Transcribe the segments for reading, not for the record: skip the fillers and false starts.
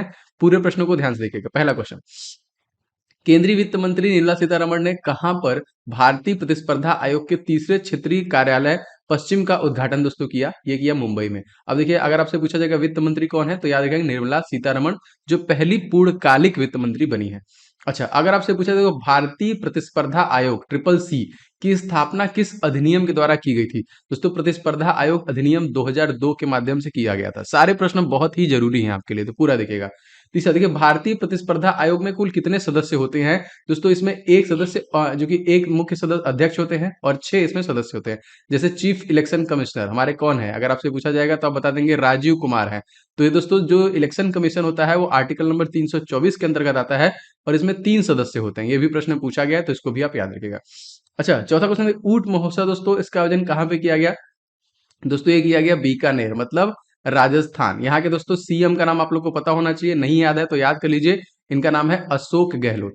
हैं, पूरे प्रश्नों को ध्यान से देखिएगा। पहला क्वेश्चन, केंद्रीय वित्त मंत्री निर्मला सीतारमण ने कहां पर भारतीय प्रतिस्पर्धा आयोग के तीसरे क्षेत्रीय कार्यालय पश्चिम का उद्घाटन दोस्तों किया? ये किया मुंबई में। अब देखिए, अगर आपसे पूछा जाएगा वित्त मंत्री कौन है, तो याद रखेंगे निर्मला सीतारमण, जो पहली पूर्णकालिक वित्त मंत्री बनी है। अच्छा, अगर आपसे पूछा जाएगा भारतीय प्रतिस्पर्धा आयोग ट्रिपल सी की स्थापना किस अधिनियम के द्वारा की गई थी? दोस्तों, प्रतिस्पर्धा आयोग अधिनियम 2002 के माध्यम से किया गया था। सारे प्रश्न बहुत ही जरूरी हैं आपके लिए, तो पूरा देखिएगा। तीसरा देखिए, भारतीय प्रतिस्पर्धा आयोग में कुल कितने सदस्य होते हैं? दोस्तों, इसमें एक सदस्य जो कि एक मुख्य सदस्य अध्यक्ष होते हैं और 6 इसमें सदस्य होते हैं। जैसे चीफ इलेक्शन कमिश्नर हमारे कौन है, अगर आपसे पूछा जाएगा तो आप बता देंगे राजीव कुमार है। तो ये दोस्तों जो इलेक्शन कमीशन होता है वो आर्टिकल नंबर 324 के अंतर्गत आता है और इसमें 3 सदस्य होते हैं। ये भी प्रश्न पूछा गया है, तो इसको भी आप याद रखिएगा। अच्छा, चौथा क्वेश्चन है ऊंट महोत्सव दोस्तों, इसका आयोजन कहाँ पे किया गया? दोस्तों, ये किया गया बीकानेर, मतलब राजस्थान। यहाँ के दोस्तों सीएम का नाम आप लोग को पता होना चाहिए, नहीं याद है तो याद कर लीजिए, इनका नाम है अशोक गहलोत।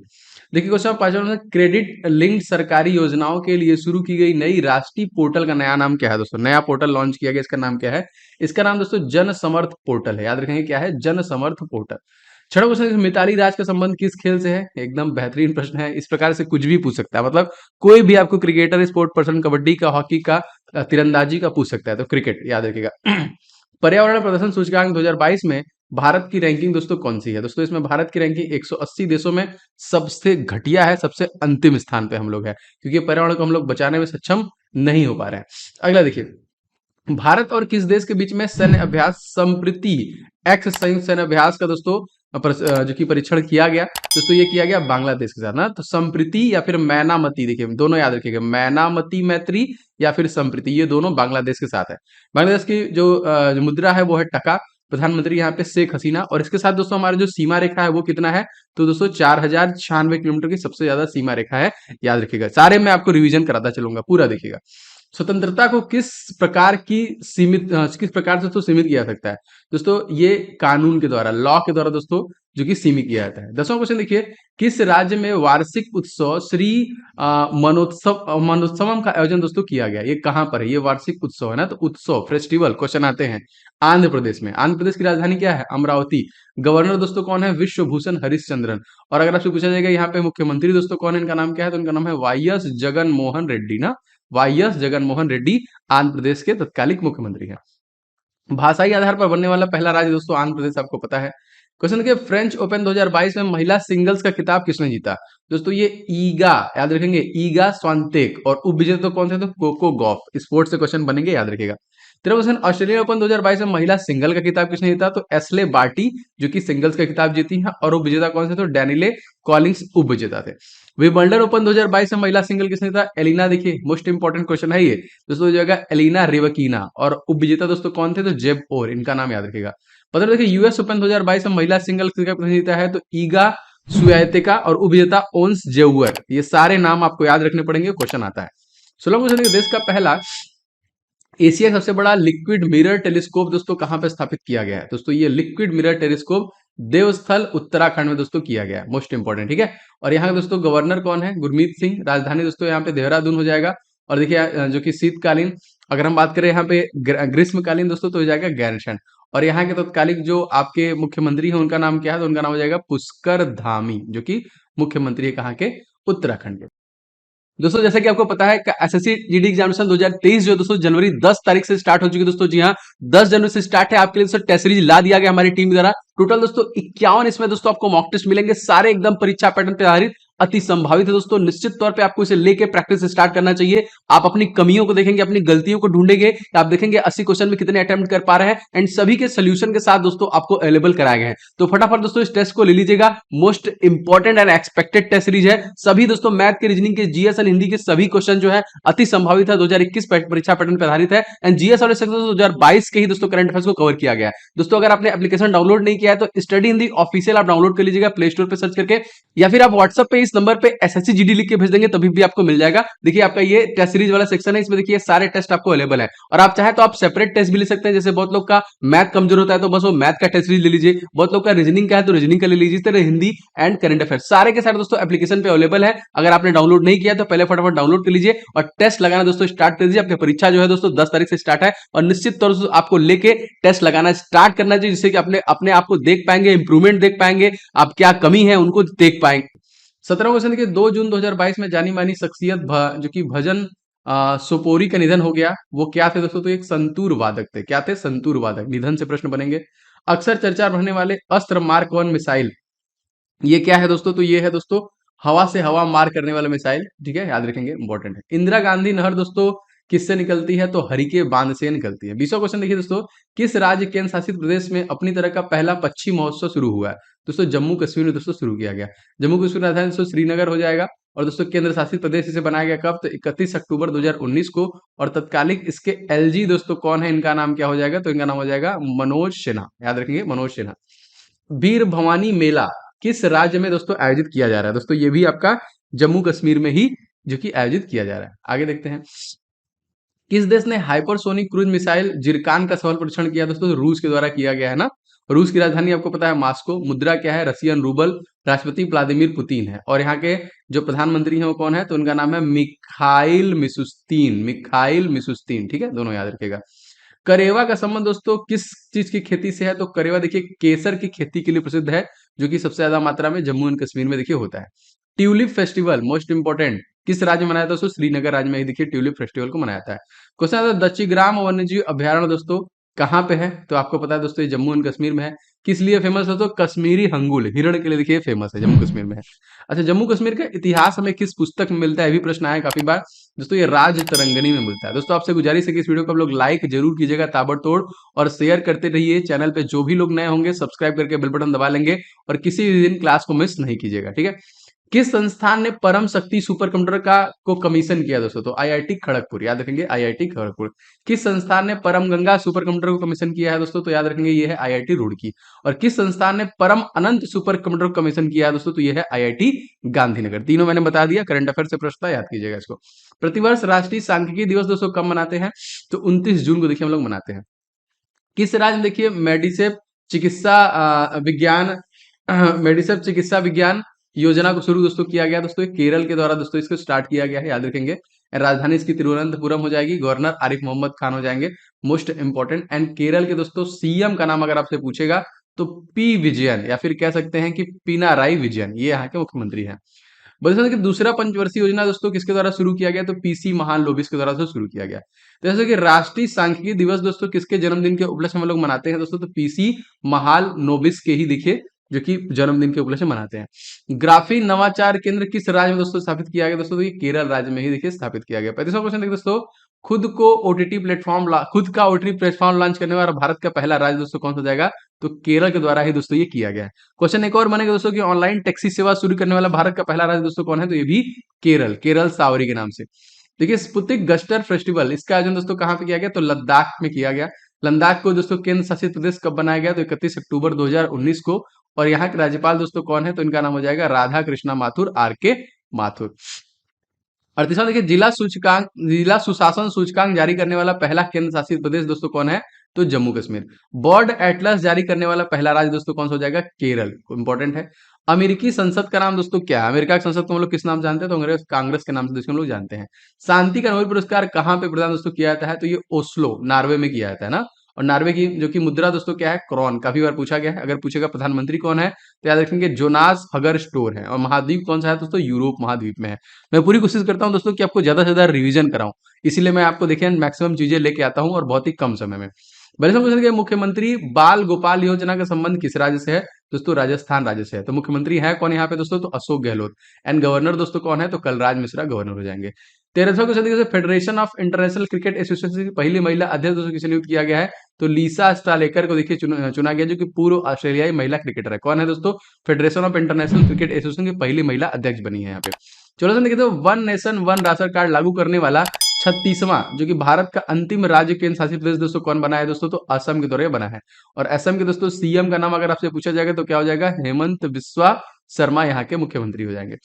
देखिए क्वेश्चन पांचवा, क्रेडिट लिंक्ड सरकारी योजनाओं के लिए शुरू की गई नई राष्ट्रीय पोर्टल का नया नाम क्या है? दोस्तों, नया पोर्टल लॉन्च किया गया, इसका नाम क्या है? इसका नाम दोस्तों जन समर्थ पोर्टल है। याद रखेंगे क्या है? जन समर्थ पोर्टल। छठा क्वेश्चन, मिताली राज का संबंध किस खेल से है? एकदम बेहतरीन प्रश्न है, इस प्रकार से कुछ भी पूछ सकता है, मतलब कोई भी आपको क्रिकेटर, स्पोर्ट पर्सन, कबड्डी का, हॉकी का, तीरंदाजी का पूछ सकता है, तो क्रिकेट याद रखिएगा। पर्यावरण प्रदर्शन सूचकांक 2022 में भारत की रैंकिंग दोस्तों कौन सी है? दोस्तों, इसमें भारत की रैंकिंग 180 देशों में सबसे घटिया है, सबसे अंतिम स्थान पे हम लोग है, क्योंकि पर्यावरण को हम लोग बचाने में सक्षम नहीं हो पा रहे हैं। अगला देखिए, भारत और किस देश के बीच में सैन्य अभ्यास संप्रीति एक्स संयुक्त सैन्य अभ्यास का दोस्तों जो कि परीक्षण किया गया? दोस्तों, ये किया गया बांग्लादेश के साथ ना। तो संप्रीति या फिर मैनामती, देखिए दोनों याद रखिएगा, मैनामती मैत्री या फिर संप्रीति, ये दोनों बांग्लादेश के साथ है। बांग्लादेश की जो मुद्रा है वो है टका, प्रधानमंत्री यहाँ पे शेख हसीना, और इसके साथ दोस्तों हमारे जो सीमा रेखा है वो कितना है? तो दोस्तों 4096 किलोमीटर की सबसे ज्यादा सीमा रेखा है, याद रखिएगा। सारे मैं आपको रिवीजन कराता चलूंगा, पूरा देखिएगा। स्वतंत्रता को किस प्रकार से तो सीमित किया जा सकता है? दोस्तों, ये कानून के द्वारा, लॉ के द्वारा दोस्तों जो कि सीमित किया जाता है। 10वां क्वेश्चन देखिए, किस राज्य में वार्षिक उत्सव श्री मनोत्सवम का आयोजन दोस्तों किया गया? ये कहां पर है? ये वार्षिक उत्सव है ना, तो उत्सव फेस्टिवल क्वेश्चन आते हैं आंध्र प्रदेश में। आंध्र प्रदेश की राजधानी क्या है? अमरावती। गवर्नर दोस्तों कौन है? विश्वभूषण हरिश्चंद्रन। और अगर आपसे पूछा जाएगा यहाँ पे मुख्यमंत्री दोस्तों कौन है, इनका नाम क्या है? तो इनका नाम है वाईएस जगनमोहन रेड्डी ना, वाईएस जगनमोहन रेड्डी आंध्र प्रदेश के तत्कालिक मुख्यमंत्री हैं। भाषाई आधार पर बनने वाला पहला राज्य दोस्तों आंध्र प्रदेश, आपको पता है। क्वेश्चन देखिए, फ्रेंच ओपन 2022 में महिला सिंगल्स का खिताब किसने जीता? दोस्तों, ये ईगा, याद रखेंगे, ईगा स्वांतेक, और उपविजेता तो कौन थे? तो कोको गॉफ। स्पोर्ट्स से क्वेश्चन बनेंगे, याद रखिएगा। 13वां क्वेश्चन, ऑस्ट्रेलियन ओपन 2022 में महिला सिंगल का खिताब किसने जीता? तो एस्ले बार्टी, जो कि सिंगल्स का खिताब जीती है, और उपविजेता कौन से? तो डैनिले कॉलिंग्स उपविजेता थे। विंबलडन ओपन 2022 में महिला सिंगल किसने जीता? एलिना, देखिए मोस्ट इंपॉर्टेंट क्वेश्चन है ये दोस्तों, जो है एलिना रिवकीना, और उपविजेता दोस्तों कौन थे? तो जेब और, इनका नाम याद रखिएगा। पता देखिए, यूएस ओपन 2022 में महिला सिंगल किसने जीता है? तो ईगा स्वियातेका, और उपविजेता ओन्स जेउअर। ये सारे नाम आपको याद रखने पड़ेंगे, क्वेश्चन आता है। 16वां क्वेश्चन, देश का पहला एशिया सबसे बड़ा लिक्विड मिरर टेलीस्कोप दोस्तों कहां पे स्थापित किया गया है? दोस्तों, ये लिक्विड मिरर टेलीस्कोप देवस्थल उत्तराखंड में दोस्तों किया गया है, मोस्ट इंपॉर्टेंट, ठीक है। और यहाँ दोस्तों गवर्नर कौन है? गुरमीत सिंह। राजधानी दोस्तों यहाँ पे देहरादून हो जाएगा। और देखिए जो कि शीतकालीन, अगर हम बात करें यहाँ पे ग्रीष्मकालीन दोस्तों, तो हो जाएगा गैरसैंण। और यहाँ के तत्कालिक जो आपके मुख्यमंत्री हैं उनका नाम क्या है? तो उनका नाम हो जाएगा पुष्कर धामी, जो कि मुख्यमंत्री है कहाँ के? उत्तराखंड के। दोस्तों, जैसा कि आपको पता है एसएससी जीडी एग्जामिनेशन 2023 जो दोस्तों जनवरी 10 तारीख से स्टार्ट हो चुकी है दोस्तों। जी हाँ, 10 जनवरी से स्टार्ट है। आपके लिए दोस्तों टेस्ट सीरीज ला दिया गया हमारी टीम द्वारा। टोटल दोस्तों 51 इसमें दोस्तों आपको मॉक टेस्ट मिलेंगे, सारे एकदम परीक्षा पैटर्न पे आधारित, अति संभावित है दोस्तों। निश्चित तौर पे आपको इसे लेके प्रैक्टिस स्टार्ट करना चाहिए। आप अपनी कमियों को देखेंगे, अपनी गलतियों को ढूंढेंगे, आप देखेंगे 80 क्वेश्चन में कितने अटेम्प्ट कर पा रहे हैं, एंड सभी के सोल्यूशन के साथ दोस्तों आपको अवेलेबल कराए गए हैं। तो फटाफट दोस्तों इस टेस्ट को ले लीजिएगा, most important and expected test series है। सभी दोस्तों मैथ के, रीजनिंग के, जीएस एंड हिंदी के सभी क्वेश्चन जो है अति संभावित है, 2021 परीक्षा पैटर्न पर आधारित है। एंड जीएस और 2022 के ही दोस्तों करंट अफेयर्स को कवर किया गया है। दोस्तों, अगर आपने एप्लीकेशन डाउनलोड नहीं किया है तो स्टडी हिंदी ऑफिशियल आप डाउनलोड कर लीजिएगा प्ले स्टोर पर सर्च करके, या फिर आप व्हाट्सएप पे इस नंबर पे SSC GD लिख के भेज देंगे तभी भी आपको मिल जाएगा। देखिए आपका ये टेस्ट सीरीज वाला सेक्शन है, इसमें देखिए सारे टेस्ट आपको अवेलेबल है और आप चाहे तो आप सेपरेट टेस्ट भी ले सकते हैं। जैसे बहुत लोग का मैथ कमजोर होता है तो बस वो मैथ का टेस्ट सीरीज ले लीजिए, बहुत लोग का रीजनिंग का है तो रीजनिंग का ले लीजिए, इस तरह हिंदी एंड करंट अफेयर्स सारे के सारे दोस्तों एप्लीकेशन पे अवेलेबल है। अगर आपने डाउनलोड नहीं किया तो पहले फटाफट डाउनलोड कर लीजिए और टेस्ट लगाना दोस्तों स्टार्ट कर दीजिए। आपकी परीक्षा जो है दोस्तों 10 तारीख से स्टार्ट है और निश्चित तौर से आपको लेके टेस्ट लगाना स्टार्ट करना चाहिए, जिससे कि अपने अपने आप को देख पाएंगे, इंप्रूवमेंट देख पाएंगे, आप क्या कमी है उनको देख पाएंगे। 17वां क्वेश्चन देखिए, 2 जून 2022 में जानी मानी शख्सियत जो कि भजन सोपोरी का निधन हो गया, वो क्या थे दोस्तों? तो एक संतूर वादक थे। क्या थे? संतूर वादक। निधन से प्रश्न बनेंगे। अक्सर चर्चा बढ़ने वाले अस्त्र मार्क 1 मिसाइल, ये क्या है दोस्तों? तो ये है दोस्तों हवा से हवा मार करने वाला मिसाइल। ठीक है, याद रखेंगे, इंपॉर्टेंट है। इंदिरा गांधी नहर दोस्तों किससे निकलती है? तो हरिके बांध से निकलती है। 20वां क्वेश्चन देखिए दोस्तों, किस राज्य केंद्र शासित प्रदेश में अपनी तरह का पहला पक्षी महोत्सव शुरू हुआ है? दोस्तों जम्मू कश्मीर में दोस्तों शुरू किया गया। जम्मू कश्मीर राजधानी दोस्तों श्रीनगर हो जाएगा और दोस्तों केंद्र शासित प्रदेश इसे बनाया गया कब? तो 31 अक्टूबर 2019 को। और तत्कालिक इसके LG दोस्तों कौन है? इनका नाम क्या हो जाएगा? तो इनका नाम हो जाएगा मनोज सिन्हा। याद रखेंगे, मनोज सिन्हा। वीर भवानी मेला किस राज्य में दोस्तों आयोजित किया जा रहा है? दोस्तों ये भी आपका जम्मू कश्मीर में ही जो कि आयोजित किया जा रहा है। आगे देखते हैं, किस देश ने हाइपरसोनिक क्रूज मिसाइल जिरकान का सफल परीक्षण किया? दोस्तों रूस के द्वारा किया गया है ना। रूस की राजधानी आपको पता है मॉस्को। मुद्रा क्या है? Russian rouble. राष्ट्रपति व्लादिमीर पुतिन है और यहाँ के जो प्रधानमंत्री हैं वो कौन है? तो उनका नाम है मिखाइल मिशुस्तीन। मिखाइल मिशुस्तीन, ठीक है, दोनों याद रखेगा। करेवा का संबंध दोस्तों किस चीज की खेती से है? तो करेवा देखिए केसर की खेती के लिए प्रसिद्ध है, जो कि सबसे ज्यादा मात्रा में जम्मू एंड कश्मीर में देखिए होता है। ट्यूलिप फेस्टिवल मोस्ट इंपोर्टेंट किस राज्य में मनाया था दोस्तों? श्रीनगर राज्य में ही देखिए ट्यूलिप फेस्टिवल को मनाया जाता है। क्वेश्चन आता है दच्चीग्राम वन्यजीव अभयारण्य दोस्तों कहाँ पे है? तो आपको पता है दोस्तों ये जम्मू एंड कश्मीर में है। किस लिए फेमस है? तो कश्मीरी हंगुल हिरण के लिए देखिए फेमस है, जम्मू कश्मीर में है। अच्छा, जम्मू कश्मीर का इतिहास हमें किस पुस्तक में मिलता है? ये भी प्रश्न आया काफी बार दोस्तों, ये राज तरंगनी में मिलता है। दोस्तों आपसे गुजारिश है कि इस वीडियो को आप लोग लाइक जरूर कीजिएगा ताबड़तोड़ और शेयर करते रहिए। चैनल पे जो भी लोग नए होंगे सब्सक्राइब करके बेल बटन दबा लेंगे और किसी भी दिन क्लास को मिस नहीं कीजिएगा, ठीक है। किस संस्थान ने परम शक्ति सुपर कंप्यूटर का को कमीशन किया दोस्तों? तो IIT खड़गपुर। याद रखेंगे, IIT खड़गपुर। किस संस्थान ने परम गंगा सुपर कंप्यूटर को कमीशन किया है दोस्तों? तो याद रखेंगे ये है IIT रुड़की। और किस संस्थान ने परम अनंत सुपर कंप्यूटर को कमीशन किया है दोस्तों? तो ये है IIT गांधीनगर। तीनों मैंने बता दिया, करंट अफेयर से प्रश्न था, याद कीजिएगा इसको। प्रतिवर्ष राष्ट्रीय सांख्यिकी दिवस दोस्तों कब मनाते हैं? तो 29 जून को देखिए हम लोग मनाते हैं। किस राज्य में देखिए मेडिसेप चिकित्सा विज्ञान मेडिसेप चिकित्सा विज्ञान योजना को शुरू दोस्तों किया गया? दोस्तों केरल के द्वारा दोस्तों इसको स्टार्ट किया गया है, याद रखेंगे। राजधानी इसकी तिरुवनंतपुरम हो जाएगी, गवर्नर आरिफ मोहम्मद खान हो जाएंगे, मोस्ट इंपॉर्टेंट। एंड केरल के दोस्तों CM का नाम अगर आपसे पूछेगा तो P विजयन, या फिर कह सकते हैं कि पिनाराई विजयन, ये यहाँ के मुख्यमंत्री हैं। बता दें कि दूसरा पंचवर्षीय योजना दोस्तों किसके द्वारा शुरू किया गया? तो PC महान लोबिस के द्वारा से शुरू किया गया। तो जैसे कि राष्ट्रीय सांख्यिकी दिवस दोस्तों किसके जन्मदिन के उपलक्ष्य में हम लोग मनाते हैं दोस्तों? तो PC महाल नोबिस के ही देखिए जो कि जन्मदिन के उपलक्ष्य में मनाते हैं। ग्राफीन नवाचार केंद्र किस राज्य में दोस्तों स्थापित किया गया दोस्तों? तो ये केरल राज्य में ही देखिए स्थापित किया गया। 35वां क्वेश्चन देखिए दोस्तों, खुद का OTT प्लेटफॉर्म लॉन्च करने वाला भारत का पहला राज्य दोस्तों कौन सा जाएगा? तो केरल के द्वारा ही दोस्तों ये किया गया है। क्वेश्चन एक और बनेगा दोस्तों कि ऑनलाइन टैक्सी सेवा शुरू करने वाला भारत का पहला राज्य दोस्तों कौन है? तो ये भी केरल सावरी के नाम से। देखिए स्पुतिक गस्टर फेस्टिवल इसका आयोजन दोस्तों कहाँ पे किया गया? तो लद्दाख में किया गया। लद्दाख को दोस्तों केंद्र शासित प्रदेश कब बनाया गया? तो 31 अक्टूबर 2019 को। और यहाँ के राज्यपाल दोस्तों कौन है? तो इनका नाम हो जाएगा राधा कृष्णा माथुर, RK माथुर। 38वां देखिए जिला सुशासन सूचकांक जारी करने वाला पहला केंद्र शासित प्रदेश दोस्तों कौन है? तो जम्मू कश्मीर। बर्ड एटलस जारी करने वाला पहला राज्य दोस्तों कौन सा हो जाएगा? केरल, इंपॉर्टेंट है। अमेरिकी संसद का नाम दोस्तों क्या है? अमेरिका की संसद को हम लोग किस नाम जानते हैं? तो कांग्रेस के नाम से दोस्तों हम लोग जानते हैं। शांति का नोबेल पुरस्कार कहाँ पे प्रदान दोस्तों किया जाता है? तो ये ओस्लो नॉर्वे में किया जाता है ना। और नॉर्वे की जो कि मुद्रा दोस्तों क्या है? क्रॉन। काफी बार पूछा गया है। अगर पूछेगा प्रधानमंत्री कौन है तो याद रखेंगे जोनास हगर स्टोर है। और महाद्वीप कौन सा है दोस्तों? यूरोप महाद्वीप में है। मैं पूरी कोशिश करता हूं दोस्तों कि आपको ज्यादा से ज्यादा रिवीजन कराऊं, इसीलिए मैं आपको देखिए मैक्सिमम चीजें लेके आता हूं और बहुत ही कम समय में। बड़े क्वेश्चन के मुख्यमंत्री बाल गोपाल योजना का संबंध किस राज्य से है? दोस्तों राजस्थान राज्य से है। तो मुख्यमंत्री है कौन यहाँ पे दोस्तों? तो अशोक गहलोत। एंड गवर्नर दोस्तों कौन है? तो कलराज मिश्रा गवर्नर हो जाएंगे। 13वां क्वेश्चन देखिए, federation of international cricket association की पहली महिला अध्यक्ष दोस्तों किसे नियुक्त किया गया है? तो लीसा स्टालेकर को देखिए चुना गया, जो कि पूर्व ऑस्ट्रेलियाई महिला क्रिकेटर है। कौन है दोस्तों? Federation of international cricket association की पहली महिला अध्यक्ष बनी है यहाँ पे। चलो सर देखिए, तो one nation one ration card लागू करने वाला 36वां जो कि भारत का अंतिम राज्य केंद्र शासित प्रदेश दोस्तों कौन बना है दोस्तों? तो असम के द्वारा बना है। और असम के दोस्तों CM का नाम अगर आपसे पूछा जाएगा तो क्या हो जाएगा? हेमंत बिस्वा शर्मा यहाँ के मुख्यमंत्री हो जाएंगे।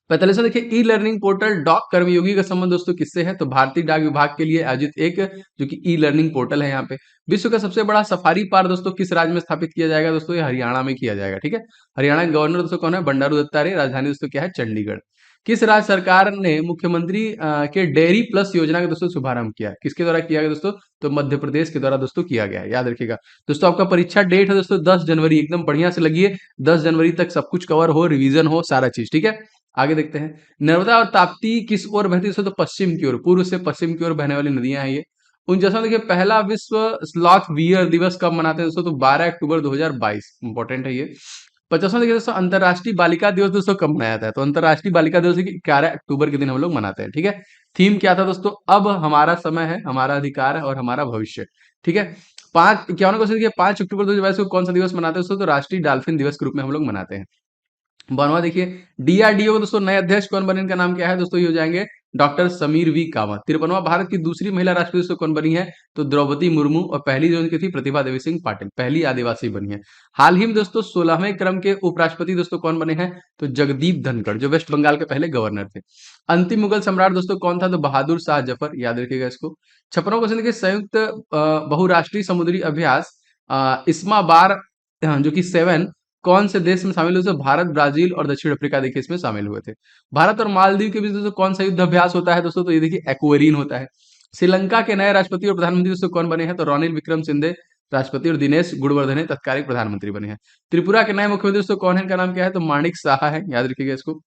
45वां देखिए, ई लर्निंग पोर्टल डॉक कर्मयोगी का संबंध दोस्तों किससे है? तो भारतीय डाक विभाग के लिए आयोजित एक जो कि ई लर्निंग पोर्टल है यहाँ पे। विश्व का सबसे बड़ा सफारी पार्क दोस्तों किस राज्य में स्थापित किया जाएगा? दोस्तों ये हरियाणा में किया जाएगा, ठीक है। हरियाणा के गवर्नर दोस्तों कौन है? बंडारू दत्तात्रेय। राजधानी दोस्तों क्या है? चंडीगढ़। किस राज्य सरकार ने मुख्यमंत्री के डेयरी प्लस योजना का दोस्तों शुभारंभ किया? किसके द्वारा किया गया दोस्तों? तो मध्य प्रदेश के द्वारा दोस्तों किया गया है, याद रखिएगा। दोस्तों आपका परीक्षा डेट है दोस्तों 10 जनवरी, एकदम बढ़िया से लगिए। 10 जनवरी तक सब कुछ कवर हो, रिवीजन हो, सारा चीज, ठीक है। आगे देखते हैं, नर्मदा और ताप्ती किस ओर बहती है? तो पश्चिम की ओर, पूर्व से पश्चिम की ओर बहने वाली नदियां हैं ये। 49वां देखिए, पहला विश्व स्लॉथ वियर दिवस कब मनाते हैं दोस्तों? तो 12 अक्टूबर 2022, इंपॉर्टेंट है ये। 50वां देखिए दोस्तों, अंतरराष्ट्रीय बालिका दिवस दोस्तों कब मनाया जाता है? तो अंतरराष्ट्रीय बालिका दिवस 11 अक्टूबर के दिन हम लोग मनाते हैं, ठीक है। थीम क्या था दोस्तों? अब हमारा समय है, हमारा अधिकार है और हमारा भविष्य, ठीक है। 51वां क्वेश्चन देखिए, 5 अक्टूबर 2022 को कौन सा दिवस मनाते हैं दोस्तों? तो राष्ट्रीय डॉल्फिन दिवस के रूप में हम लोग मनाते हैं। 52वां देखिए, डीआरडीओ के दोस्तों नए अध्यक्ष कौन बने? इनका नाम क्या है दोस्तों? ये हो जाएंगे डॉक्टर समीर वी कामत। 53वां, भारत की दूसरी महिला राष्ट्रपति दोस्तों कौन बनी है? तो द्रौपदी मुर्मू। और पहली जो उनकी थी प्रतिभा देवी सिंह पाटिल, पहली आदिवासी बनी है। हाल ही में दोस्तों 16वें क्रम के उपराष्ट्रपति दोस्तों कौन बने हैं? तो जगदीप धनखड़, जो वेस्ट बंगाल के पहले गवर्नर थे। अंतिम मुगल सम्राट दोस्तों कौन था? तो बहादुर शाह जफर, याद रखिएगा इसको। 56वां क्वेश्चन देखिए, संयुक्त बहुराष्ट्रीय समुद्री अभ्यास इस्मा बार जो कि 7 कौन से देश में शामिल हुए? तो भारत, ब्राजील और दक्षिण अफ्रीका देखिए इसमें शामिल हुए थे। भारत और मालदीव के बीच दोस्तों कौन सा युद्ध अभ्यास होता है दोस्तों? तो ये देखिए एक्वेरिन होता है। श्रीलंका के नए राष्ट्रपति और प्रधानमंत्री दोस्तों कौन बने हैं? तो रनिल विक्रमसिंघे राष्ट्रपति और दिनेश गुणवर्धने तत्कालिक प्रधानमंत्री बने हैं। त्रिपुरा के नए मुख्यमंत्री दोस्तों कौन है? इनका नाम क्या है? तो माणिक साहा है, याद रखिएगा इसको।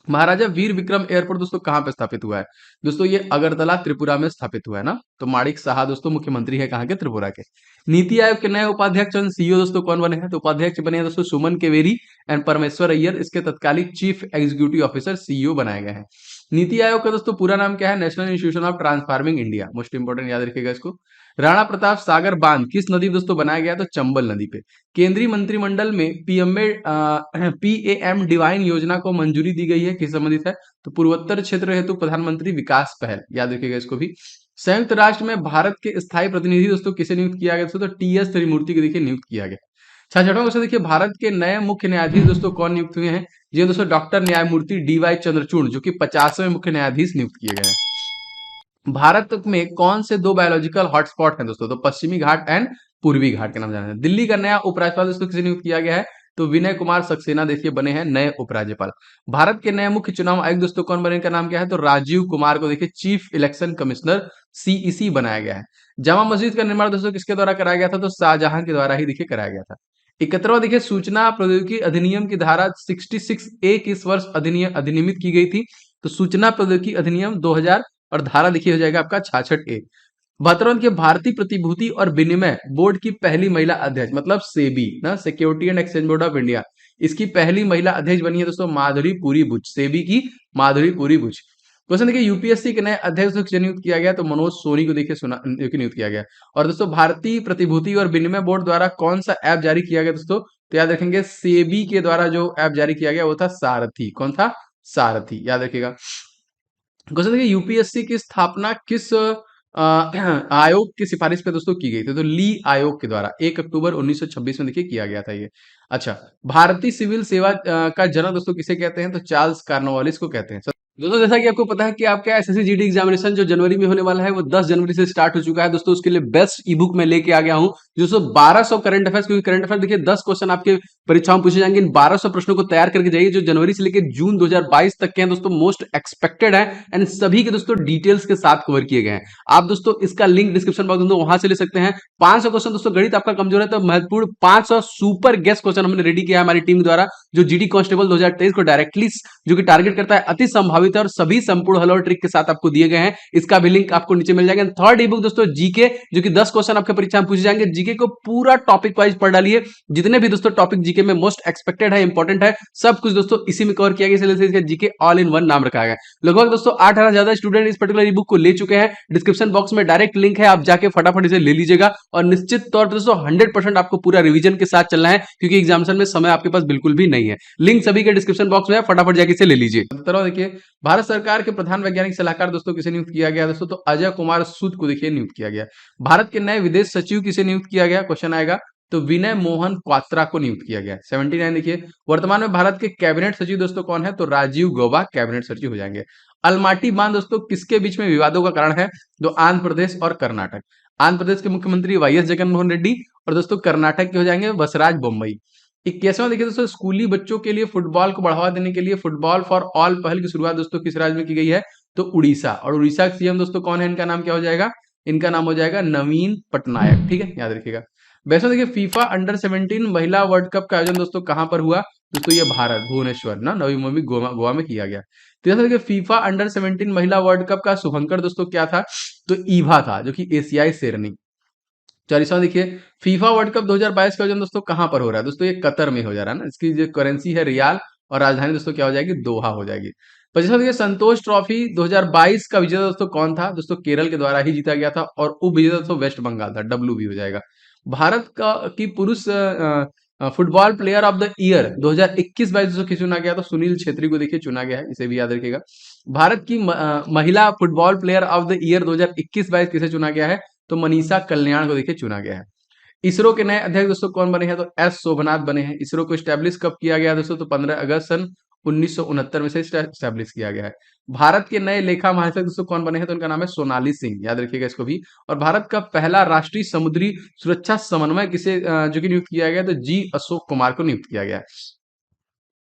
महाराजा वीर विक्रम एयरपोर्ट दोस्तों कहाँ पे स्थापित हुआ है? दोस्तों ये अगरतला त्रिपुरा में स्थापित हुआ है ना। तो माणिक साहा दोस्तों मुख्यमंत्री है कहाँ के? त्रिपुरा के। नीति आयोग के नए उपाध्यक्ष और सीईओ दोस्तों कौन बने हैं? तो उपाध्यक्ष बने हैं दोस्तों सुमन केवेरी एंड परमेश्वर अय्यर। इसके तत्कालिक चीफ एग्जीक्यूटिव ऑफिसर सीईओ बनाए गए हैं। नीति आयोग का दोस्तों पूरा नाम क्या है? National institution of transforming India, most important, याद रखिएगा इसको। राणा प्रताप सागर बांध किस नदी पे दोस्तों बनाया गया? तो चंबल नदी पे। केंद्रीय मंत्रिमंडल में पीएम डिवाइन योजना को मंजूरी दी गई है, किस संबंधित है? तो पूर्वोत्तर क्षेत्र हेतु प्रधानमंत्री विकास पहल, याद रखिएगा इसको भी। संयुक्त राष्ट्र में भारत के स्थायी प्रतिनिधि दोस्तों किसे नियुक्त किया गया? दोस्तों तो टीएस त्रिमूर्ति को देखिए नियुक्त किया गया। 66वां क्वेश्चन देखिए, भारत के नए मुख्य न्यायाधीश दोस्तों कौन नियुक्त हुए हैं? जी दोस्तों, डॉक्टर न्यायमूर्ति डीवाई चंद्रचूड़, जो कि 50वें मुख्य न्यायाधीश नियुक्त किए गए हैं। भारत में कौन से दो बायोलॉजिकल हॉटस्पॉट हैं दोस्तों? तो पश्चिमी घाट एंड पूर्वी घाट के नाम जाने हैं। दिल्ली का नया उपराज्यपाल दोस्तों किसे नियुक्त किया गया है? तो विनय कुमार सक्सेना देखिए बने हैं नए उपराज्यपाल। भारत के नए मुख्य चुनाव आयुक्त दोस्तों कौन बने? इनका नाम क्या है? तो राजीव कुमार को देखिए चीफ इलेक्शन कमिश्नर सीईसी बनाया गया है। जामा मस्जिद का निर्माण दोस्तों किसके द्वारा कराया गया था? तो शाहजहां के द्वारा ही देखिए कराया गया था। 71वां देखिए, सूचना प्रौद्योगिकी अधिनियम की धारा 66A किस वर्ष अधिनियमित की गई थी? तो सूचना प्रौद्योगिकी अधिनियम 2000, और धारा देखिए हो जाएगा आपका 66A। 72वां के भारतीय प्रतिभूति और विनिमय बोर्ड की पहली महिला अध्यक्ष, मतलब सेबी ना, security and exchange board of India, इसकी पहली महिला अध्यक्ष बनी है दोस्तों माधुरी पुरी बुच, सेबी की माधुरी पुरी बुच। क्वेश्चन देखिए, यूपीएससी के नए अध्यक्ष को नियुक्त किया गया? तो मनोज सोनी को देखिए सुना नियुक्त किया गया। और दोस्तों भारतीय प्रतिभूति और विनिमय बोर्ड द्वारा कौन सा ऐप जारी किया गया दोस्तों? तो याद रखेंगे सेबी के द्वारा जो ऐप जारी किया गया वो था सारथी। कौन था? सारथी, याद रखिएगा। क्वेश्चन देखिए, यूपीएससी की स्थापना किस आयोग की सिफारिश पे दोस्तों की गई थी? तो ली आयोग के द्वारा 1 अक्टूबर 1926 में देखिए किया गया था ये। अच्छा, भारतीय सिविल सेवा का जनक दोस्तों किसे कहते हैं? तो चार्ल्स कार्नवालिस को कहते हैं। दोस्तों जैसा कि आपको पता है कि आपका एसएससी जीडी एग्जामिनेशन जो जनवरी में होने वाला है वो 10 जनवरी से स्टार्ट हो चुका है दोस्तों। उसके लिए बेस्ट ई बुक मैं लेके आ गया हूं दोस्तों 1200 करंट अफेयर्स, क्योंकि करंट अफेयर देखिए 10 क्वेश्चन आपके परीक्षाओं में पूछे जाएंगे। इन 1200 प्रश्नों को तैयार करके जाइए जो जनवरी से लेकर जून 2022 तक के हैं दोस्तों, मोस्ट एक्सपेक्टेड है एंड सभी के दोस्तों डिटेल्स के साथ कवर किए गए हैं। आप दोस्तों इसका लिंक डिस्क्रिप्शन बॉक्स में वहां से ले सकते हैं। 500 क्वेश्चन दोस्तों, गणित आपका कमजोर है तो महत्वपूर्ण 500 सुपर गेस्ट क्वेश्चन हमने रेडी किया है हमारी टीम द्वारा, जो जीडी कांस्टेबल 2023 को डायरेक्टली जो कि टारगेट करता है, अति संभावित है और सभी संपूर्ण हल और ट्रिक के साथ आपको दिए गए हैं। इसका भी लिंक आपको नीचे मिल जाएगा। थर्ड ई बुक दोस्तों जीके, जो कि 10 क्वेश्चन आपके परीक्षा में पूछे जाएंगे। जीके को पूरा टॉपिक वाइज पढ़ डालिए, जितने भी दोस्तों टॉपिक जीके में मोस्ट एक्सपेक्टेड है, इंपॉर्टेंट है, सब कुछ दोस्तों इसी में कवर किया गया, इसलिए जीके ऑल इन वन नाम रखा गया। लगभग दोस्तों 8,000 ज्यादा स्टूडेंट इस पर्टिकुलर ई बुक को ले चुके हैं। डिस्क्रिप्शन बॉक्स में डायरेक्ट लिंक है, आप जाके फटाफट इसे ले लीजिएगा और निश्चित तौर पर दोस्तों 100% आपको पूरा रिवीजन के साथ चलना है, क्योंकि एग्जामिनेशन में समय आपके पास बिल्कुल भी नहीं है। लिंक सभी के डिस्क्रिप्शन बॉक्स में है, फटाफट जाके इसे ले लीजिए। देखिए, भारत सरकार के प्रधान वैज्ञानिक सलाहकार दोस्तों किसे नियुक्त किया गया दोस्तों? तो अजय कुमार सूद को देखिए नियुक्त किया गया। भारत के नए विदेश सचिव किसे नियुक्त किया गया? क्वेश्चन आएगा। तो विनय मोहन क्वात्रा को नियुक्त किया गया। 79 देखिए, वर्तमान में भारत के कैबिनेट सचिव दोस्तों कौन है? तो राजीव गौबा कैबिनेट सचिव हो जाएंगे। अलमाटी बांध दोस्तों किसके बीच में विवादों का कारण है? तो आंध्र प्रदेश और कर्नाटक। आंध्र प्रदेश के मुख्यमंत्री वाईएस जगनमोहन रेड्डी और दोस्तों कर्नाटक के हो जाएंगे बसराज बोम्मई। 21वां देखिए दोस्तों, स्कूली बच्चों के लिए फुटबॉल को बढ़ावा देने के लिए फुटबॉल फॉर ऑल पहल की शुरुआत दोस्तों किस राज्य में की गई है? तो उड़ीसा। और उड़ीसा के सीएम दोस्तों कौन है? इनका नाम क्या हो जाएगा? इनका नाम हो जाएगा नवीन पटनायक। ठीक है, याद रखिएगा। वैसे देखिए, फीफा अंडर 17 महिला वर्ल्ड कप का आयोजन दोस्तों कहां पर हुआ? दोस्तों ये भारत भुवनेश्वर ना नवी मुंबई गोवा में किया गया। तो जैसे देखिए, फीफा अंडर 17 महिला वर्ल्ड कप का शुभंकर दोस्तों क्या था? तो ईवा था, जो कि एशियाई शेरनी। 40वां देखिए, फीफा वर्ल्ड कप 2022 का आयोजन दोस्तों कहां पर हो रहा है? दोस्तों ये कतर में हो जा रहा है ना। इसकी जो करेंसी है रियाल और राजधानी दोस्तों क्या हो जाएगी? दोहा हो जाएगी। 25वां देखिए, संतोष ट्रॉफी 2022 का विजेता दोस्तों कौन था? दोस्तों केरल के द्वारा ही जीता गया था और उप विजेता दोस्तों वेस्ट बंगाल था। डब्ल्यू भी हो जाएगा। भारत का की पुरुष football player of the year 2021-22 दोस्तों किसे चुना गया? तो सुनील छेत्री को देखिए चुना गया है, इसे भी याद रखिएगा। भारत की महिला football player of the year 2021-22 किसे चुना गया है? तो मनीषा कल्याण को देखिए चुना गया है। इसरो के नए अध्यक्ष दोस्तों कौन बने हैं? तो एस शोभनाथ बने हैं। इसरो को स्टैब्लिश कब किया गया दोस्तों? तो 15 अगस्त सन 1969 में से स्टैब्लिश किया गया है। भारत के नए लेखा महानिदेशक दोस्तों कौन बने हैं? तो उनका नाम है सोनाली सिंह, याद रखिएगा इसको भी। और भारत का पहला राष्ट्रीय समुद्री सुरक्षा समन्वय किसे जो कि नियुक्त किया गया? तो जी अशोक कुमार को नियुक्त किया गया है।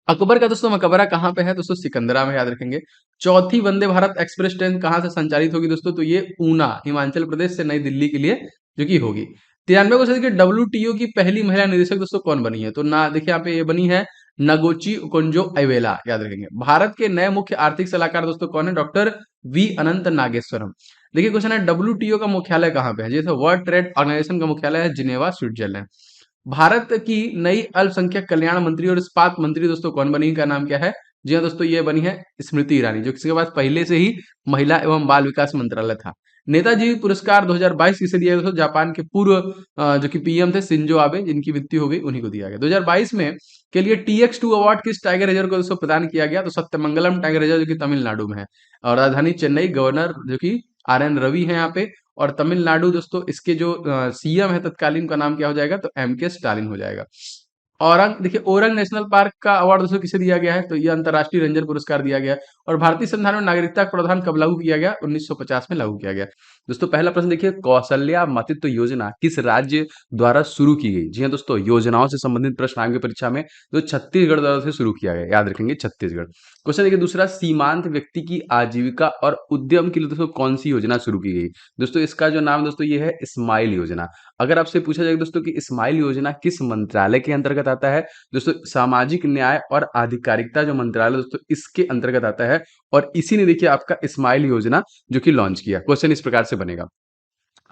अकबर का दोस्तों मकबरा कहाँ पे है? दोस्तों सिकंदरा में, याद रखेंगे। चौथी वंदे भारत एक्सप्रेस ट्रेन कहाँ से संचालित होगी दोस्तों? तो ये ऊना हिमाचल प्रदेश से नई दिल्ली के लिए जो कि होगी। 93 क्वेश्चन देखिए, WTO की पहली महिला निदेशक दोस्तों कौन बनी है? तो ना देखिए यहाँ पे ये बनी है नगोची ओकोंजो इवेला, याद रखेंगे। भारत के नए मुख्य आर्थिक सलाहकार दोस्तों कौन है? डॉक्टर वी अनंत नागेश्वरम। देखिए क्वेश्चन है, WTO का मुख्यालय कहाँ पे है? जैसे वर्ल्ड ट्रेड ऑर्गेनाइजेशन का मुख्यालय है जिनेवा, स्विट्जरलैंड। भारत की नई अल्पसंख्यक कल्याण मंत्री और इस्पात मंत्री दोस्तों कौन बनी? इनका नाम क्या है? जी हाँ दोस्तों, ये बनी है स्मृति ईरानी, जो किसी के पास पहले से ही महिला एवं बाल विकास मंत्रालय था। नेताजी पुरस्कार 2022 किसे दिया गया दोस्तों? जापान के पूर्व जो कि पीएम थे शिंजो आबे, जिनकी मृत्यु हो गई, उन्हीं को दिया गया। 2022 में के लिए TX2 अवार्ड किस टाइगर रिजर्व को दोस्तों प्रदान किया गया? तो सत्यमंगलम टाइगर रिजर्व, जो कि तमिलनाडु में है। और राजधानी चेन्नई, गवर्नर जो कि RN रवि है यहाँ पे। और तमिलनाडु दोस्तों, इसके जो सीएम है तत्कालीन, का नाम क्या हो जाएगा? तो MK स्टालिन हो जाएगा। औरंग देखिए, ओरंग नेशनल पार्क का अवार्ड दोस्तों किसे दिया गया है? तो ये अंतर्राष्ट्रीय रंजन पुरस्कार दिया गया है। और भारतीय संविधान में नागरिकता का प्रावधान कब लागू किया गया? 1950 में लागू किया गया। दोस्तों पहला प्रश्न देखिए, कौशल्या मातृत्व योजना किस राज्य द्वारा शुरू की गई? जी हाँ दोस्तों, योजनाओं से संबंधित प्रश्न आएंगे परीक्षा में, तो छत्तीसगढ़ द्वारा से शुरू किया गया, याद रखेंगे छत्तीसगढ़। क्वेश्चन देखिए दूसरा, सीमांत व्यक्ति की आजीविका और उद्यम के लिए दोस्तों कौन सी योजना शुरू की गई? दोस्तों इसका जो नाम दोस्तों ये है स्माइल योजना। अगर आपसे पूछा जाए दोस्तों कि स्माइल योजना किस मंत्रालय के अंतर्गत आता है? दोस्तों सामाजिक न्याय और आधिकारिकता जो मंत्रालय दोस्तों इसके अंतर्गत आता है। और इसी ने देखिए आपका स्माइल योजना जो कि लॉन्च किया। क्वेश्चन इस प्रकार से बनेगा।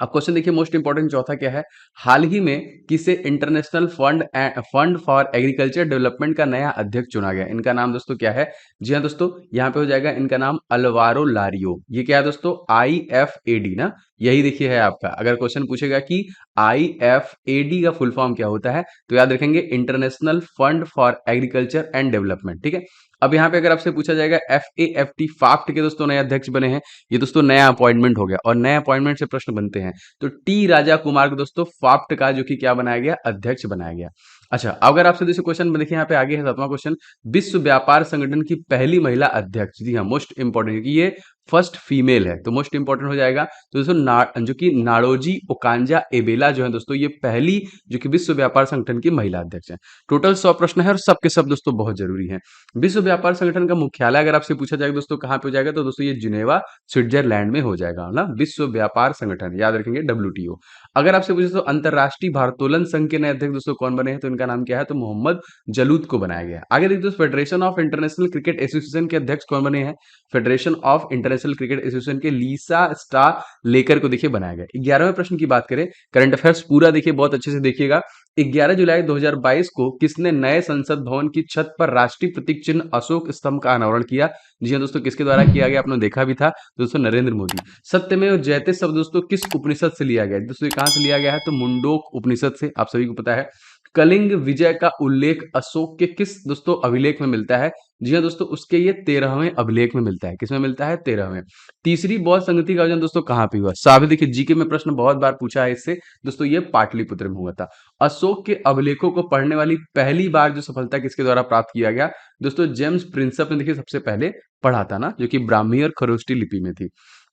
अब क्वेश्चन देखिए मोस्ट इंपॉर्टेंट चौथा क्या है? हाल ही में किसे international fund for agriculture development का नया अध्यक्ष चुना गया? इनका नाम दोस्तों क्या है? जी हाँ दोस्तों, यहाँ पे हो जाएगा इनका नाम अल्वारो लारियो। ये क्या है दोस्तों? IFAD ना, यही देखिए है आपका। अगर क्वेश्चन पूछेगा कि IFAD का फुल फॉर्म क्या होता है, तो याद रखेंगे international fund for agriculture and development. ठीक है। अब यहाँ पे अगर आपसे पूछा जाएगा FAFT के दोस्तों नए अध्यक्ष बने हैं। ये दोस्तों नया अपॉइंटमेंट हो गया और नए अपॉइंटमेंट से प्रश्न बनते हैं। तो टी राजा कुमार को दोस्तों फाफ्ट का जो कि क्या बनाया गया? अध्यक्ष बनाया गया। अच्छा, अगर आपसे दोस्तों क्वेश्चन देखिए यहाँ पे आगे है 7वां क्वेश्चन, विश्व व्यापार संगठन की पहली महिला अध्यक्ष। जी हाँ, मोस्ट इंपॉर्टेंट, क्योंकि ये फर्स्ट फीमेल है तो मोस्ट इंपॉर्टेंट हो जाएगा। तो दोस्तों जो कि नाडोजी ओकांजा एबेला जो है दोस्तों, ये पहली जो कि विश्व व्यापार संगठन की महिला अध्यक्ष है। टोटल 100 प्रश्न है और सबके सब दोस्तों बहुत जरूरी है। विश्व व्यापार संगठन का मुख्यालय अगर आपसे पूछा जाएगा दोस्तों कहाँ पे हो जाएगा? तो दोस्तों ये जिनेवा स्विट्जरलैंड में हो जाएगा ना। विश्व व्यापार संगठन, याद रखेंगे WTO। अगर आपसे पूछे तो अंतरराष्ट्रीय भारोत्तोलन संघ के नए अध्यक्ष दोस्तों कौन बने हैं? तो इनका नाम क्या है? तो मोहम्मद जलूद को बनाया गया। आगे देखिए दोस्तों, federation of international cricket association के अध्यक्ष कौन बने हैं? Federation of international cricket association के लीसा स्टार लेकर को देखिए बनाया गया। 11वें प्रश्न की बात करें, करंट अफेयर्स पूरा देखिए, बहुत अच्छे से देखिएगा। 11 जुलाई 2022 को किसने नए संसद भवन की छत पर राष्ट्रीय प्रतीक चिन्ह अशोक स्तंभ का अनावरण किया? जी हाँ दोस्तों, किसके द्वारा किया गया? आपने देखा भी था दोस्तों, नरेंद्र मोदी। सत्यमेव जयते शब्द दोस्तों किस उपनिषद से लिया गया? दोस्तों ये कहां से लिया गया है? तो मुंडोक उपनिषद से, आप सभी को पता है। कलिंग विजय का उल्लेख अशोक के किस दोस्तों अभिलेख में मिलता है? जी हाँ दोस्तों, उसके ये 13वें अभिलेख में मिलता है। किसमें मिलता है? 13वें। तीसरी बौद्ध संगति का आयोजन दोस्तों कहाँ पे हुआ? साहब देखिए जीके में प्रश्न बहुत बार पूछा है इससे। दोस्तों ये पाटलिपुत्र में हुआ था। अशोक के अभिलेखों को पढ़ने वाली पहली बार जो सफलता किसके द्वारा प्राप्त किया गया? दोस्तों जेम्स प्रिंसप ने देखिए सबसे पहले पढ़ा था ना, जो कि ब्राह्मी और खरोष्टी लिपि में थी।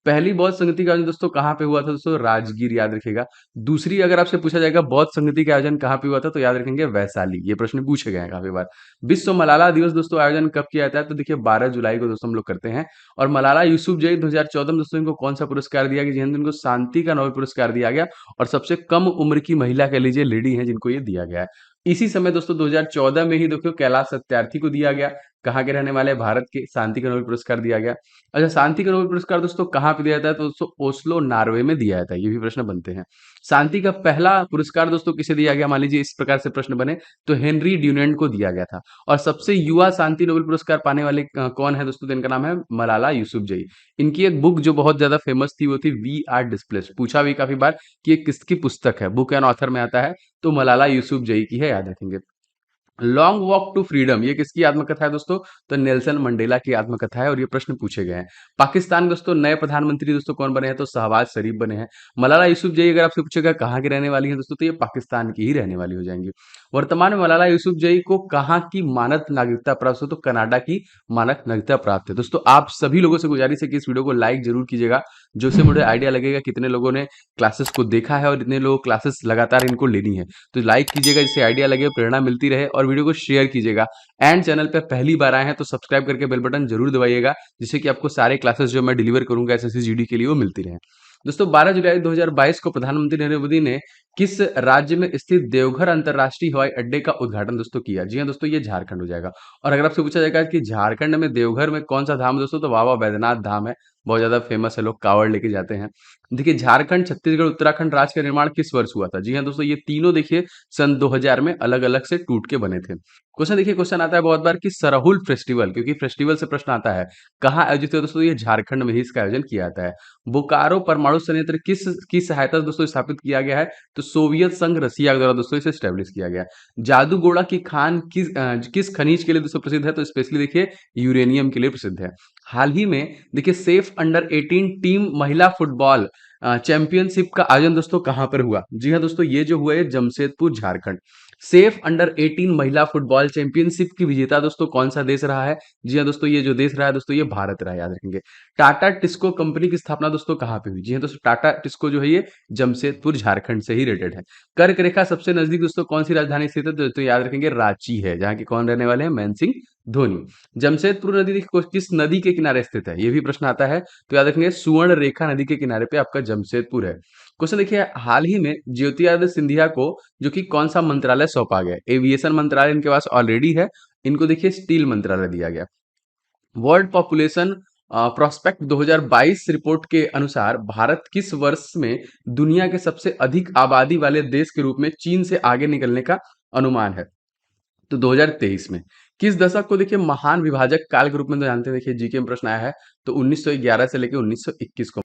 पहली बौद्ध संगति का आयोजन दोस्तों कहाँ पे हुआ था? दोस्तों राजगीर, याद रखिएगा। दूसरी अगर आपसे पूछा जाएगा बौद्ध संगति का आयोजन कहाँ पे हुआ था, तो याद रखेंगे वैशाली। ये प्रश्न पूछे गए हैं काफी बार। विश्व मलाला दिवस दोस्तों आयोजन कब किया जाता है? तो देखिए 12 जुलाई को दोस्तों हम लोग करते हैं। और मलाला यूसुफजई 2014 में दोस्तों इनको कौन सा पुरस्कार दिया गया? जिन्हें इनको शांति का नोबेल पुरस्कार दिया गया। और सबसे कम उम्र की महिला कह लीजिए लेडी है जिनको ये दिया गया है। इसी समय दोस्तों 2014 में ही देखो कैलाश सत्यार्थी को दिया गया। कहाँ के रहने वाले? भारत के। शांति का नोबेल पुरस्कार दिया गया। अच्छा, शांति का नोबेल पुरस्कार दोस्तों कहाँ पे दिया जाता है? तो दोस्तों ओस्लो नॉर्वे में दिया जाता है। ये भी प्रश्न बनते हैं। शांति का पहला पुरस्कार दोस्तों किसे दिया गया? मान लीजिए इस प्रकार से प्रश्न बने तो हेनरी ड्यूनेंट को दिया गया था। और सबसे युवा शांति नोबेल पुरस्कार पाने वाले कौन है दोस्तों? तो इनका नाम है मलाला यूसुफजई। इनकी एक बुक जो बहुत ज्यादा फेमस थी वो थी वी आर डिस्प्लेस्ड। पूछा भी काफी बार कि ये किसकी पुस्तक है, बुक एंड ऑथर में आता है, तो मलाला यूसुफजई की है, याद रखेंगे। लॉन्ग वॉक टू फ्रीडम ये किसकी आत्मकथा है दोस्तों? तो नेल्सन मंडेला की आत्मकथा है और ये प्रश्न पूछे गए हैं। पाकिस्तान दोस्तों नए प्रधानमंत्री दोस्तों कौन बने हैं? तो शहबाज शरीफ बने हैं। मलाला यूसुफजई अगर आपसे पूछेगा कहाँ की रहने वाली है दोस्तों, तो ये पाकिस्तान की ही रहने वाली हो जाएंगी। वर्तमान में मलाला यूसुफजई को कहाँ की मानक नागरिकता प्राप्त हो? तो कनाडा की मानक नागरिकता प्राप्त है। दोस्तों आप सभी लोगों से गुजारिश है कि इस वीडियो को लाइक जरूर कीजिएगा, जिससे मुझे आइडिया लगेगा कितने लोगों ने क्लासेस को देखा है और इतने लोग क्लासेस लगातार इनको लेनी है। तो लाइक कीजिएगा जिससे आइडिया लगे, प्रेरणा मिलती रहे, और वीडियो को शेयर कीजिएगा। एंड चैनल पे पहली बार आए हैं तो सब्सक्राइब करके बेल बटन जरूर दबाइएगा, जिससे कि आपको सारे क्लासेस जो मैं डिलीवर करूंगा एसएससी जीडी के लिए वो मिलती रहे। दोस्तों 12 जुलाई 2022 को प्रधानमंत्री नरेंद्र मोदी ने किस राज्य में स्थित देवघर अंतरराष्ट्रीय हवाई अड्डे का उद्घाटन दोस्तों किया? जी हाँ दोस्तों, ये झारखंड हो जाएगा। और अगर आपसे पूछा जाएगा कि झारखंड में देवघर में कौन सा धाम है दोस्तों, तो बाबा बैद्यनाथ धाम है। बहुत ज्यादा फेमस है, लोग कांवड़ लेके जाते हैं। देखिए झारखंड, छत्तीसगढ़, उत्तराखंड राज्य का निर्माण किस वर्ष हुआ था? जी हाँ दोस्तों, ये तीनों देखिए सन 2000 में अलग अलग से टूट के बने थे। क्वेश्चन देखिए, क्वेश्चन आता है बहुत बार कि सरहुल फेस्टिवल, क्योंकि फेस्टिवल से प्रश्न आता है, कहाँ आयोजित है दोस्तों? ये झारखंड में ही इसका आयोजन किया जाता है। बोकारो परमाणु संयंत्र किस की सहायता से दोस्तों स्थापित किया गया है? तो सोवियत संघ रसिया के द्वारा दोस्तों इसे स्टैब्लिश किया गया। जादूगोड़ा की खान किस खनिज के लिए दोस्तों प्रसिद्ध है? तो स्पेशली देखिए यूरेनियम के लिए प्रसिद्ध है। हाल ही में देखिए सेफ अंडर 18 टीम महिला फुटबॉल चैंपियनशिप का आयोजन दोस्तों कहां पर हुआ? जी हाँ दोस्तों, ये जो हुआ है जमशेदपुर झारखंड। सेफ अंडर 18 महिला फुटबॉल चैंपियनशिप की विजेता दोस्तों कौन सा देश रहा है? जी हाँ दोस्तों, ये जो देश रहा है दोस्तों ये भारत रहा है, याद रखेंगे। टाटा टिस्को कंपनी की स्थापना दोस्तों कहां पे हुई? जी हाँ दोस्तों, टाटा टिस्को जो है ये जमशेदपुर झारखंड से ही रिलेटेड है। कर्क रेखा सबसे नजदीक दोस्तों कौन सी राजधानी स्थित है? दोस्तों याद रखेंगे रांची है, जहां के कौन रहने वाले हैं? महेंद्र सिंह धोनी। जमशेदपुर नदी किस नदी के किनारे स्थित है? ये भी प्रश्न आता है, तो याद रखेंगे सुवर्ण रेखा नदी के किनारे पे आपका जमशेदपुर है। क्वेश्चन देखिए, हाल ही में ज्योतिरादित्य सिंधिया को जो कि कौन सा मंत्रालय सौंपा गया? एविएशन मंत्रालय इनके पास ऑलरेडी है, इनको देखिए स्टील मंत्रालय दिया गया। वर्ल्ड पॉपुलेशन प्रोस्पेक्ट 2022 रिपोर्ट के अनुसार भारत किस वर्ष में दुनिया के सबसे अधिक आबादी वाले देश के रूप में चीन से आगे निकलने का अनुमान है? तो 2023 में। किस दशक को देखिए महान विभाजक काल के रूप में तो जानते हैं, देखिए जीके में प्रश्न आया है, तो 1911 से लेकर 1921 को।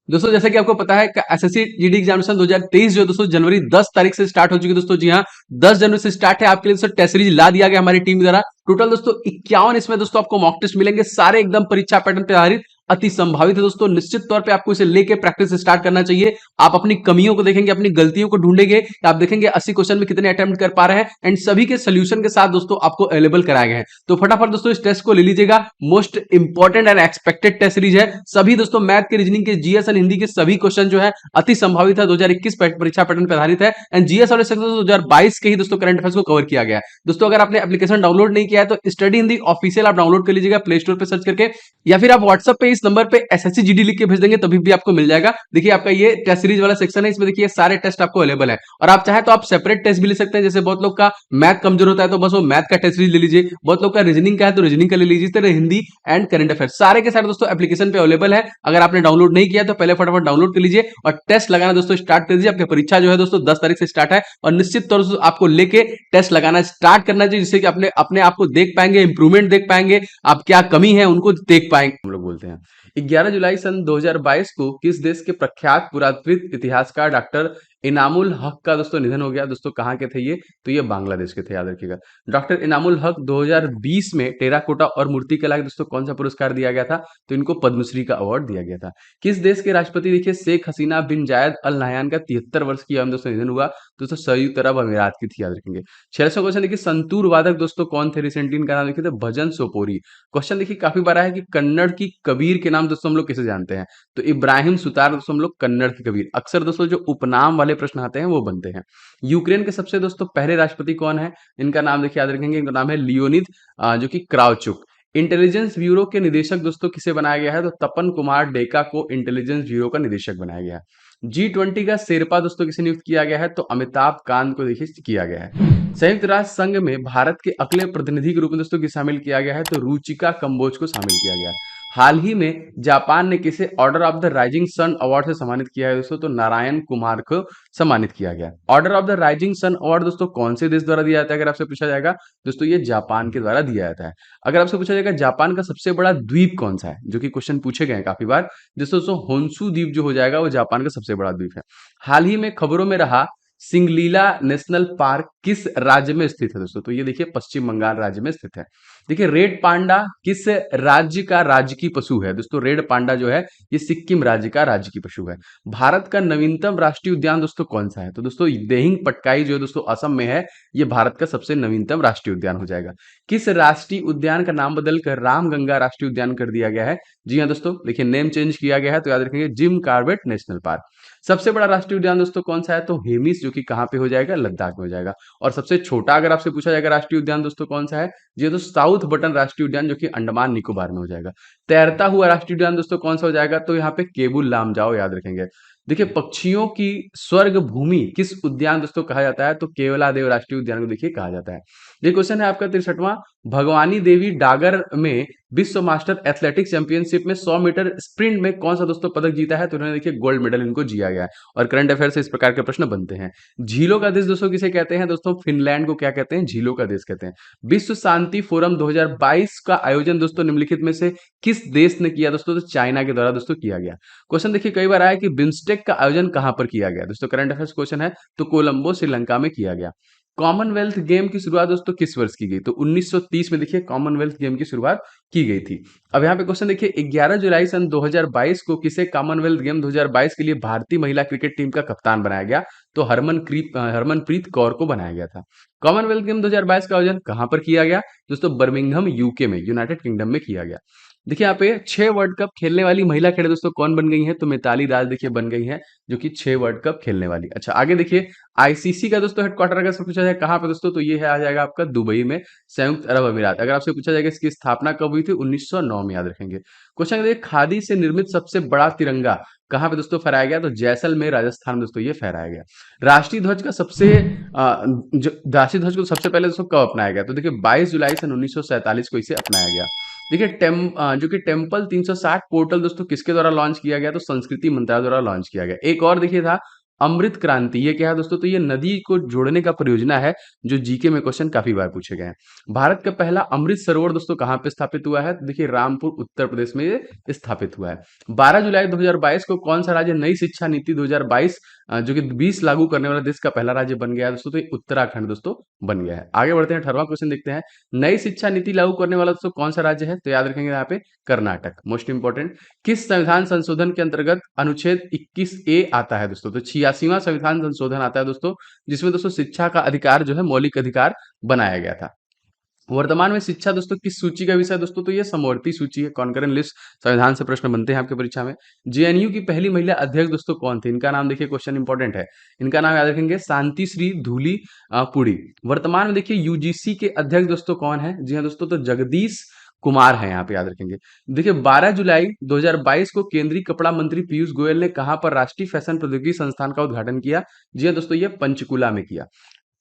दोस्तों जैसा कि आपको पता है कि एसएससी जीडी एग्जामिनेशन 2023 जो है दोस्तों जनवरी 10 तारीख से स्टार्ट हो चुकी है दोस्तों। जी हाँ, 10 जनवरी से स्टार्ट है। आपके लिए दोस्तों टेस्ट सीरीज ला दिया गया हमारी टीम द्वारा। टोटल दोस्तों 51 इसमें दोस्तों आपको मॉक टेस्ट मिलेंगे, सारे एकदम परीक्षा पैटर्न पे आधारित, अति संभावित है दोस्तों। निश्चित तौर पे आपको इसे लेके प्रैक्टिस स्टार्ट करना चाहिए। आप अपनी कमियों को देखेंगे, अपनी गलतियों को ढूंढेंगे, आप देखेंगे 80 क्वेश्चन में कितने अटेम्प्ट कर पा रहे हैं, एंड सभी के सोल्यूशन के साथ दोस्तों आपको अवेलेबल कराए गए हैं। तो फटाफट दोस्तों इस टेस्ट को ले लीजिएगा। Most important and expected test series है। सभी दोस्तों मैथ के, रीजनिंग के, जीएस एंड हिंदी के सभी क्वेश्चन जो है अति संभावित है, 2021 परीक्षा पैटर्न पर आधारित है। एंड जीएस वाले सेक्शन 2022 के ही दोस्तों करंट अफेयर्स को कवर किया गया है। दोस्तों अगर आपने एप्लीकेशन डाउनलोड नहीं किया है तो स्टडी हिंदी ऑफिशियल आप डाउनलोड कर लीजिएगा प्ले स्टोर पे सर्च करके, या फिर आप व्हाट्सएप पे इस नंबर पे एसएससी जीडी लिख के भेज देंगे तभी भी आपको मिल जाएगा। देखिए आपका ये टेस्ट सीरीज वाला सेक्शन है, इसमें देखिए सारे टेस्ट आपको अवेलेबल है। और आप चाहे तो आप सेपरेट टेस्ट भी ले सकते हैं। जैसे बहुत लोग का मैथ कमजोर होता है तो बस वो मैथ का टेस्ट सीरीज ले लीजिए, बहुत लोग का रीजनिंग का है तो रीजनिंग का ले लीजिए। इस तरह हिंदी एंड करंट अफेयर सारे के सारे दोस्तों एप्लीकेशन पे अवेलेबल है। अगर आपने डाउनलोड नहीं किया तो पहले फटाफट डाउनलोड कर लीजिए और टेस्ट लगाना दोस्तों स्टार्ट कर दीजिए। आपकी परीक्षा जो है दोस्तों 10 तारीख से स्टार्ट है और निश्चित तौर से आपको लेके टेस्ट लगाना स्टार्ट करना चाहिए, जिससे कि अपने आप को देख पाएंगे, इंप्रूवमेंट देख पाएंगे, आप क्या कमी है उनको देख पाएंगे, हम लोग बोलते हैं। 11 जुलाई सन 2022 को किस देश के प्रख्यात पुरातत्व इतिहासकार डॉक्टर इनामुल हक का दोस्तों निधन हो गया? दोस्तों कहाँ के थे ये? तो ये बांग्लादेश के थे, याद रखिएगा। डॉक्टर इनामुल हक 2020 में टेराकोटा और मूर्तिकला के दोस्तों कौन सा पुरस्कार दिया गया था? तो इनको पद्मश्री का अवार्ड दिया गया था। किस देश के राष्ट्रपति देखिए शेख हसीना बिन जायद अल नहयान का 73 वर्ष की आयु में दोस्तों निधन हुआ? दोस्तों संयुक्त अरब अमीरात की थी, याद रखेंगे। 6वां क्वेश्चन देखिए, संतूर वादक दोस्तों कौन थे? रिसेंटली इनका नाम देखिए, तो भजन सोपोरी। क्वेश्चन देखिए काफी बार आया है कि कन्नड़ की कबीर के नाम दोस्तों हम लोग किसे जानते हैं? तो इब्राहिम सुतार दोस्तों हम लोग कन्नड़ की कबीर। अक्सर दोस्तों जो उपनाम वाले प्रश्न आते हैं वो बनते हैं। यूक्रेन के सबसे दोस्तों पहले राष्ट्रपति कौन है? इनका नाम देखिए याद रखेंगे, इनका नाम है लियोनिद जो कि क्राउचुक। इंटेलिजेंस ब्यूरो के निदेशक दोस्तों किसे बनाया गया है? तो तपन कुमार डेका को इंटेलिजेंस ब्यूरो का निदेशक बनाया गया है। G20 का शेरपा दोस्तों किसे नियुक्त किया गया है? तो अमिताभ कांत को देखिए किया गया है। संयुक्त राष्ट्र संघ में भारत के अगले प्रतिनिधि के रूप में दोस्तों किसे शामिल किया गया है? तो रुचिका कंबोज को शामिल किया गया है। हाल ही में जापान ने किसे order of the rising sun award से सम्मानित किया है दोस्तों? तो नारायण कुमार को सम्मानित किया गया। Order of the rising sun award दोस्तों कौन से देश द्वारा दिया जाता है? अगर आपसे पूछा जाएगा दोस्तों, ये जापान के द्वारा दिया जाता है। अगर आपसे पूछा जाएगा जापान का सबसे बड़ा द्वीप कौन सा है, जो कि क्वेश्चन पूछे गए हैं काफी बार, दोस्तों होन्सू द्वीप जो हो जाएगा वो जापान का सबसे बड़ा द्वीप है। हाल ही में खबरों में रहा सिंगलीला नेशनल पार्क किस राज्य में स्थित है दोस्तों? तो ये देखिए पश्चिम बंगाल राज्य में स्थित है। देखिए रेड पांडा किस राज्य का राजकीय पशु है? दोस्तों रेड पांडा जो है ये सिक्किम राज्य का राजकीय पशु है। भारत का नवीनतम राष्ट्रीय उद्यान दोस्तों कौन सा है? तो दोस्तों देहिंग पटकाई जो है दोस्तों असम में है, ये भारत का सबसे नवीनतम राष्ट्रीय उद्यान हो जाएगा। किस राष्ट्रीय उद्यान का नाम बदलकर रामगंगा राष्ट्रीय उद्यान कर दिया गया है? जी हाँ दोस्तों, देखिए नेम चेंज किया गया है, तो याद रखेंगे जिम कॉर्बेट नेशनल पार्क। सबसे बड़ा राष्ट्रीय उद्यान दोस्तों कौन सा है? तो हेमिस, जो कि कहाँ पे हो जाएगा? लद्दाख में हो जाएगा। और सबसे छोटा अगर आपसे पूछा जाएगा राष्ट्रीय उद्यान दोस्तों कौन सा है, ये तो साउथ बटन राष्ट्रीय उद्यान, जो कि अंडमान निकोबार में हो जाएगा। तैरता हुआ राष्ट्रीय उद्यान दोस्तों कौन सा हो जाएगा? तो यहाँ पे केबुल लामजाओ, याद रखेंगे। देखिए पक्षियों की स्वर्ग भूमि किस उद्यान दोस्तों कहा जाता है? तो केवलादेव राष्ट्रीय उद्यान को देखिए कहा जाता है। ये क्वेश्चन है आपका 63वां, भगवानी देवी डागर में विश्व मास्टर एथलेटिक्स चैंपियनशिप में 100 मीटर स्प्रिंट में कौन सा दोस्तों पदक जीता है? तो उन्होंने देखिए गोल्ड मेडल इनको जीता गया है। और करंट अफेयर से इस प्रकार के प्रश्न बनते हैं। झीलों का देश दोस्तों किसे कहते हैं? दोस्तों फिनलैंड को क्या कहते हैं? झीलों का देश कहते हैं। विश्व शांति फोरम 2022 का आयोजन दोस्तों निम्नलिखित में से किस देश ने किया दोस्तों? तो चाइना के द्वारा दोस्तों किया गया। क्वेश्चन देखिए कई बार आया कि बिम्स्टेक का आयोजन कहां पर किया गया? दोस्तों करंट अफेयर्स क्वेश्चन है, तो कोलंबो श्रीलंका में किया गया। कॉमनवेल्थ गेम की शुरुआत दोस्तों किस वर्ष की गई? तो 1930 में देखिए कॉमनवेल्थ गेम की शुरुआत की गई थी। अब यहाँ पे क्वेश्चन देखिए 11 जुलाई सन 2022 को किसे कॉमनवेल्थ गेम 2022 के लिए भारतीय महिला क्रिकेट टीम का कप्तान बनाया गया? तो हरमनप्रीत कौर को बनाया गया था। कॉमनवेल्थ गेम 2022 का आयोजन कहां पर किया गया? दोस्तों बर्मिंघम यूके में, यूनाइटेड किंगडम में किया गया। देखिए यहाँ पे 6 वर्ल्ड कप खेलने वाली महिला खिलाड़ी दोस्तों कौन बन गई हैं? तो मिताली राज देखिए बन गई हैं, जो कि 6 वर्ल्ड कप खेलने वाली। अच्छा आगे देखिए आईसीसी का दोस्तों हेडक्वार्टर अगर से पूछा जाए कहाँ पे दोस्तों, तो ये है आ जाएगा आपका दुबई में, संयुक्त अरब अमीरात। अगर आपसे पूछा जाएगा इसकी स्थापना कब हुई थी? 1909 में, याद रखेंगे। क्वेश्चन देखिए खादी से निर्मित सबसे बड़ा तिरंगा कहाँ पे दोस्तों फहराया गया? तो जैसलमेर राजस्थान में दोस्तों ये फहराया गया। राष्ट्रीय ध्वज का राष्ट्रीय ध्वज को सबसे पहले दोस्तों कब अपनाया गया? तो देखिए 22 जुलाई सन 1947 को इसे अपनाया गया। देखिए जो कि टेम्पल 360 पोर्टल दोस्तों किसके द्वारा लॉन्च किया गया? तो संस्कृति मंत्रालय द्वारा लॉन्च किया गया। एक और देखिए था अमृत क्रांति, ये क्या है दोस्तों? तो ये नदी को जोड़ने का परियोजना है, जो जीके में क्वेश्चन काफी बार पूछे गए हैं। भारत का पहला अमृत सरोवर दोस्तों कहाँ पे स्थापित हुआ है? तो देखिए रामपुर उत्तर प्रदेश में ये स्थापित हुआ है। 12 जुलाई 2022 को कौन सा राज्य नई शिक्षा नीति 2022 जो कि 20 लागू करने वाला देश का पहला राज्य बन गया है दोस्तों? तो ये उत्तराखंड दोस्तों बन गया है। आगे बढ़ते हैं, 18वां क्वेश्चन देखते हैं। नई शिक्षा नीति लागू करने वाला दोस्तों कौन सा राज्य है? तो याद रखेंगे यहाँ पे कर्नाटक, मोस्ट इंपोर्टेंट। किस संविधान संशोधन के अंतर्गत अनुच्छेद 21A आता है दोस्तों? तो 86वां संविधान संशोधन आता है दोस्तों, जिसमें दोस्तों शिक्षा का अधिकार जो है मौलिक अधिकार बनाया गया था। वर्तमान में शिक्षा दोस्तों किस सूची का विषय दोस्तों? तो ये समवर्ती सूची है, कॉन्करेंट लिस्ट। संविधान से प्रश्न बनते हैं आपके परीक्षा में। जेएनयू की पहली महिला अध्यक्ष दोस्तों कौन थी? इनका नाम देखिए, क्वेश्चन इंपॉर्टेंट है। इनका नाम याद रखेंगे शांति श्री धूली पुड़ी। वर्तमान में देखिए यूजीसी के अध्यक्ष दोस्तों कौन है? जी हाँ दोस्तों, तो जगदीश कुमार है, यहाँ पे याद रखेंगे। देखिए 12 जुलाई 2022 को केंद्रीय कपड़ा मंत्री पीयूष गोयल ने कहां पर राष्ट्रीय फैशन प्रौद्योगिकी संस्थान का उद्घाटन किया? जी हाँ दोस्तों, ये पंचकुला में किया।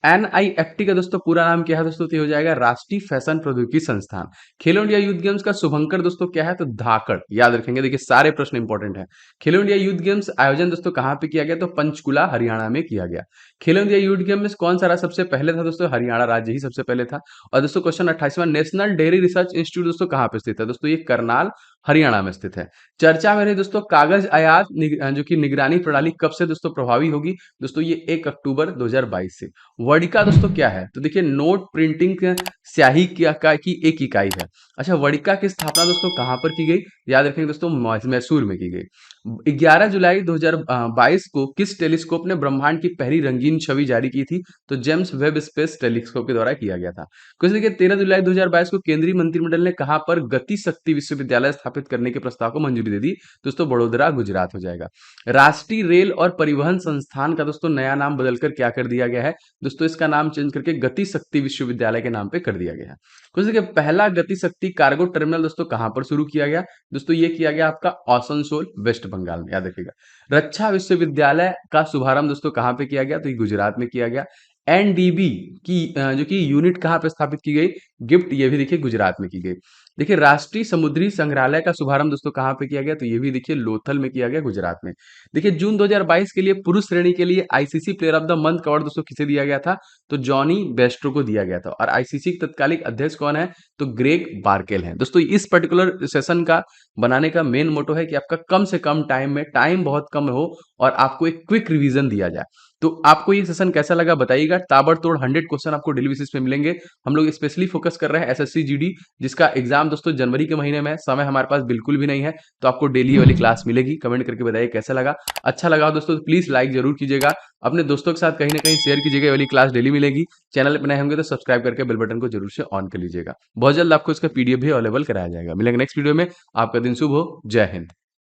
एनआईएफटी का दोस्तों पूरा नाम क्या है दोस्तों? तो ये हो जाएगा राष्ट्रीय फैशन प्रौद्योगिकी संस्थान। खेलो इंडिया यूथ गेम्स का शुभंकर दोस्तों क्या है? तो धाकड़, याद रखेंगे। देखिए सारे प्रश्न इंपॉर्टेंट है। खेलो इंडिया यूथ गेम्स आयोजन दोस्तों कहां पे किया गया? तो पंचकुला हरियाणा में किया गया। खेलो इंडिया यूथ गेम में कौन सा राज्य सबसे पहले था दोस्तों? हरियाणा राज्य ही सबसे पहले था। और दोस्तों क्वेश्चन 28वां, नेशनल डेयरी रिसर्च इंस्टीट्यूट दोस्तों कहां पे स्थित है? दोस्तों ये करनाल हरियाणा में स्थित है। चर्चा में रही दोस्तों कागज आयात जो कि निगरानी प्रणाली कब से दोस्तों प्रभावी होगी? दोस्तों ये 1 अक्टूबर 2022 से। वर्डिका दोस्तों क्या है? तो देखिए नोट प्रिंटिंग स्याही की एक इकाई है। अच्छा, वर्डिका की स्थापना दोस्तों कहाँ पर की गई? याद रखेंगे दोस्तों मैसूर में की गई। 11 जुलाई 2022 को किस टेलीस्कोप ने ब्रह्मांड की पहली रंगीन छवि जारी की थी? तो जेम्स वेब स्पेस टेलीस्कोप के द्वारा किया गया था। क्वेश्चन देखिए 13 जुलाई 2022 को केंद्रीय मंत्रिमंडल ने कहां पर गति शक्ति विश्वविद्यालय स्थापित करने के प्रस्ताव को मंजूरी दे दी? दोस्तों बड़ोदरा गुजरात हो जाएगा। राष्ट्रीय रेल और परिवहन संस्थान का दोस्तों नया नाम बदलकर क्या कर दिया गया है? दोस्तों इसका नाम चेंज करके गति शक्ति विश्वविद्यालय के नाम पे कर दिया गया है। क्वेश्चन देखिए पहला गति शक्ति कार्गो टर्मिनल दोस्तों कहां पर शुरू किया गया? दोस्तों ये किया गया आपका आसनसोल वेस्ट बंगाल में, याद रखिएगा। रक्षा विश्वविद्यालय का शुभारंभ दोस्तों कहां पे किया गया? तो ये गुजरात में किया गया। एनडीबी की जो कि यूनिट कहां पे स्थापित की गई? गिफ्ट, ये भी देखिए गुजरात में की गई। देखिए राष्ट्रीय समुद्री संग्रहालय का शुभारंभ दोस्तों कहां पे किया गया? तो ये भी देखिए लोथल में किया गया, गुजरात में। देखिए जून 2022 के लिए पुरुष श्रेणी के लिए ICC player of the month का अवार्ड दोस्तों किसे दिया गया था? तो जॉनी बेस्ट्रो को दिया गया था। और आईसीसी के तत्कालिक अध्यक्ष कौन है? तो ग्रेग बार्केल हैं। दोस्तों इस पर्टिकुलर सेशन का बनाने का मेन मोटो है कि आपका कम से कम टाइम में, टाइम बहुत कम हो और आपको एक क्विक रिवीजन दिया जाए। तो आपको ये सेशन कैसा लगा बताइएगा। ताबड़तोड़ 100 क्वेश्चन आपको डेली बेसिस पे मिलेंगे। हम लोग स्पेशली फोकस कर रहे हैं एसएससी जीडी, जिसका एग्जाम दोस्तों जनवरी के महीने में है। समय हमारे पास बिल्कुल भी नहीं है, तो आपको डेली वाली क्लास मिलेगी। कमेंट करके बताइए कैसा लगा। अच्छा लगा हो दोस्तों तो प्लीज लाइक जरूर कीजिएगा, अपने दोस्तों के साथ कहीं ना कहीं शेयर कीजिएगा। ये वाली क्लास डेली मिलेगी। चैनल पर नए होंगे तो सब्सक्राइब करके बेल बटन को जरूर से ऑन कर लीजिएगा। बहुत जल्द आपको इसका पीडीएफ भी अवेलेबल कराया जाएगा। मिलेंगे नेक्स्ट वीडियो में। आपका दिन शुभ हो। जय हिंद।